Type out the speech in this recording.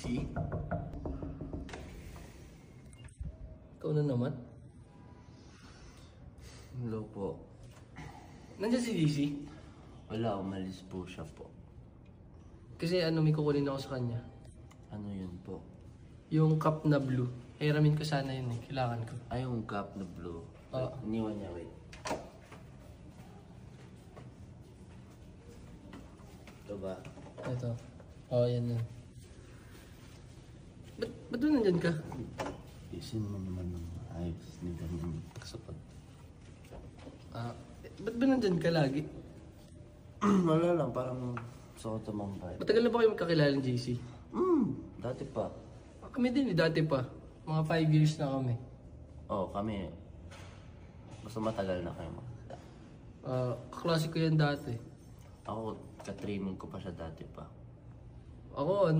JC? Ikaw na naman? Hello po. Nandiyan si JC? Wala, umalis po siya po. Kasi may kukunin ako sa kanya. Ano yun po? Yung cup na blue. Hiramin ko sana yun eh. Kailangan ko. Ay, yung cup na blue. Oo. Iniwan niya, wait. Ito ba? Ito. Yan yun. Ba't doon nandyan ka? Isin mo naman ng ayos ni ganyan kasukat. Ba't ba nandyan ka lagi? Wala lang, parang gusto ko tumambay. Matagal na ba kayo magkakilala ng JC? Dati pa. Kami din dati pa. Mga 5 years na kami. Oo, kami. Basta matagal na kayo makita. Kaklase ko yan dati. Ako, ka-training ko pa siya dati pa. Ako,